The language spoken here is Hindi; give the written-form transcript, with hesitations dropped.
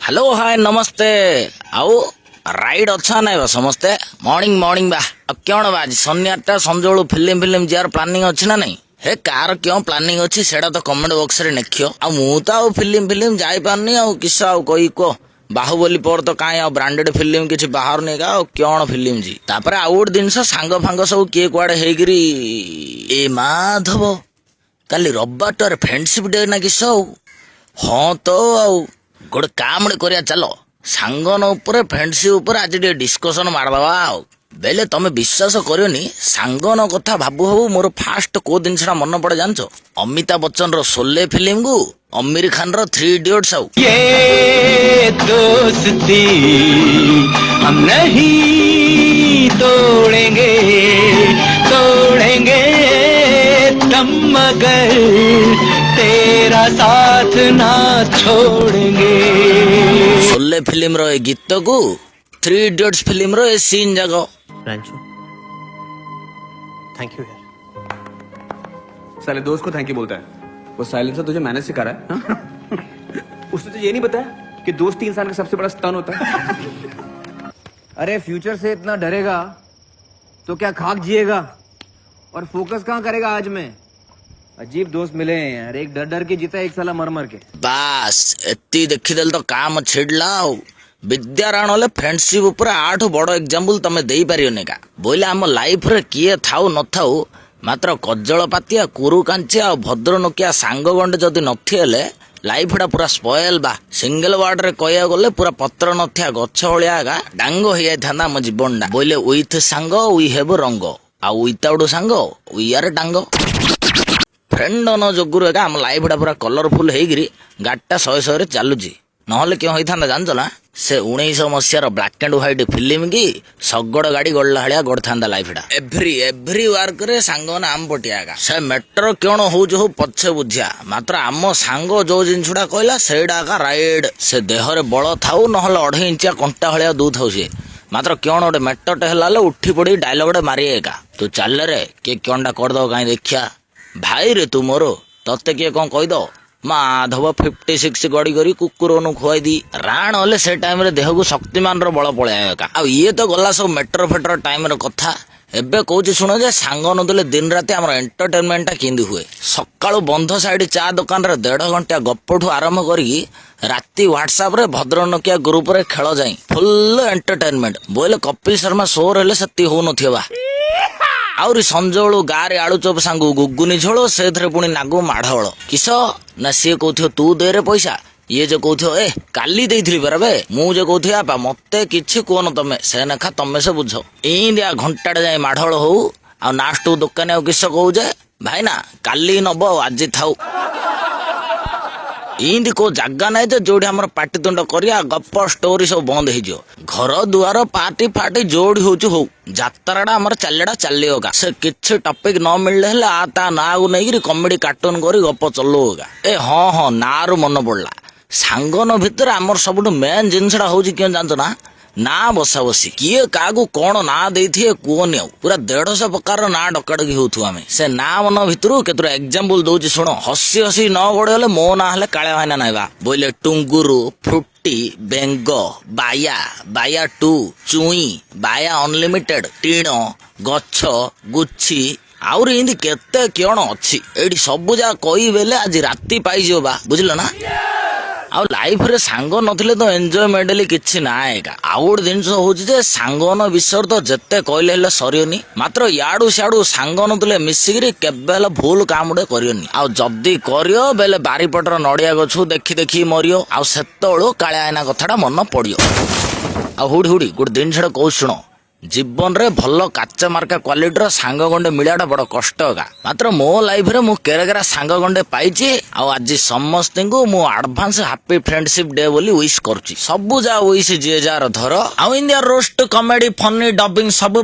हेलो हाय नमस्ते आउ राइड अच्छा ना समस्ते मॉर्निंग मॉर्निंग बा अब क्यों बा आज शनिवार संजोलू फिल्म जार प्लानिंग अच्छी ना नहीं हे कार क्यों प्लानिंग अच्छी सेटा तो कमेंट बॉक्स रे लिखियो आ मु तो फिल्म जाई पारनी आ किस आ कही को बाहुबली पर तो कहीं आ ब्रांडेड फिल्म किसी बाहर नहीं का क्यों फिल्म जी तापर आउ गोटे जिनस सांग फांग सब किए कुआड़े हेगिरी ए माधव काली रविवार तो फ्रेंडशिप डे ना किस हाँ तो आउ गोटे काम करिया चलो सांगन उपरे फ्रेंडशिप उपरे आज डिस्कशन मारदवा आउ बेले तमे विश्वास करियोनी सांगन कथा भाबू भाबू मोर फास्ट को जिनसा मन पड़े जानचो अमिताभ बच्चन रो शोले फिल्म को आमिर खान रो 3 इडियट्स आउ ये दोस्ती हम नहीं तोड़ेंगे तोड़ेंगे तम मगर तेरा साथ ना छोड़ेंगे। शोले फिल्म रो ए गीत को 3 इडियट्स फिल्म रो ए सीन जगह रांचो थैंक यू यार। साले दोस्त को थैंक यू बोलता है वो साइलेंसर तुझे मैंने सिखा रहा है हाँ? उसने तुझे ये नहीं बताया कि दोस्ती इंसान का सबसे बड़ा स्तन होता है। अरे फ्यूचर से इतना डरेगा तो क्या खाक जिएगा और फोकस कहाँ करेगा आज में। अजीब दोस्त मिले हैं यार, एक डर डर के जीता एक साला मर मर के। बास एत्ती देखिदेल तो काम छिड़ला विद्यारायण होले फ्रेंडशिप ऊपर 8 बड़ एग्जांपल तमे देई पारियोने का बोले आम लाइफ रे किए थाउ न थाउ मात्र कज्जलपातिया कुरु कांचिया भद्र नोकिया सांग गंडे जदि नथिले लाइफ टा पूरा स्पॉइल बा सिंगल वर्ड रे कहया गले पूरा पत्र नथिया गछ होलिया डांग हो जाय थाना म जीवन डा बोले विथ सांग वी हैव रंग आ विदाउट सांग वी आर डांग फ्रेंड न जोगुरु एका आम लाइफ टा पूरा कलरफुल हेगिरी गाड़टा 100 रे चालुची नहले क्यों होई थांदा जानछ ना से 1900 मसियार ब्लैक एंड व्हाइट फिल्म की सगड़ गाड़ी गड़ला हलिया गड़ थांदा लाइफ टा एवरी वर्क रे सांग ना आम पटियागा से मेट्रो क्यों हो पछे बुझिया मात्र आम सांग जो जिनछुड़ा कहला सेडा का राइड से देह रे बळ थाउ नहले 2.5 इंचिया कंटा हलिया दू थाउ से मात्र क्यों गोटे मेट्रोटे हलाले उठी पड़ी डायलॉग मारी एका तू चल रे के क्योंडा कर दो कहीं देखिया भाई रे तू मोर तते किए कौन कहीद माधव 56 गड़ी करी कुकुर खुआई दी राण होले से टाइम रे देह को शक्तिमान रो बल पलैका आ ये तो गला सब मेट्रो फेट्रो टाइम रो कथा एबे कहूची शुण जे सांग नदेले दिन राति आम एंटरटेनमेंटा केंदी हुए सकाळु बंध साइड चा दुकान रे 1.5 घंटा गपठू आरंभ करी राति व्हाट्सएप रे भद्र नोकिया ग्रुप रे खेल जाई फुल एंटरटेनमेंट बोले कपिल शर्मा शो रे सती हो नथिबा आउरी संजोलू गारे आलू चोप सांगू गुगुनी झोलो से पुणी नागू माढ़ोल किस ना सी कौथ तू दे रे पैसा ये जो कौथ ए काली देइथिली बराबे मु जो कौथि आपा मते किछि कोन तमे से नखा तमे से बुझ इंदिया घंटाटे जाय माढ़ोल हो आ नास्ट दुकान आ किस कहू जे भाई ना काली नब आज थाउ इंदी को जगह ना जोड़ी आम पाटितुंड करिया गप स्टोरी सब बंद हो घर दुआर पार्टी फाटी जोड़ी हो जात्राटा आमर चलेटा चलिएगा से किसी टॉपिक न मिलले आ ता ना को नहीं कमेडी कार्टून करी गप चलोगा ए हाँ हाँ ना रु मन पड़ला सांगन भितर आमर सब मेन जिनसा हूँ क्यों जानत ना बसा बसी किए क्या कौन ना दे कहनी आ पूरा 150 प्रकार ना डकाडकी होथु आमे से ना मन भितर केतरा एग्जांपल दउची सुनो हसी हसी न गड़े मो ना हेले काले भाईना नाइबा बोले टुंगुरु फ्रुटी बेंग बाया बाया 2 चुई बाया अनलिमिटेड टीण गछ गुच्छी आउरी इंदी केते क्यों अच्छी एडी सब जा कही बेले आज राति पाई बा बुझल ना आ लाइफ रे सांग नथिले तो एंजॉयमेंटली किछि ना एका आउ गोटे जिनस होची जे सांगन विषय तो जत्ते कहले हेले सरियोनी मात्र याडू सियाडू सांग नथिले मिसिगिरी केबेल भूल काम उडे करियोनी आ जदी करियो बेले बारीपटर नडिया गछु देखि देखि मरियो आ सेतळो काळे आइना कथाटा मन पड़ियो आ हुडी हुडी गोटे जिनसटा कहू शुण जीवन रे भल काच मार्का क्वालिटी सांग गंडे मिलियाटा बड़ कष्ट का मात्र मो लाइफ रे मु केरा सांग गंडे पाइछि आ आज समस्त को मु एडवांस हैप्पी फ्रेंडशिप डे बोली विश करूछि सबु जा विश जे जार धर आ India roast comedy funny dubbing सब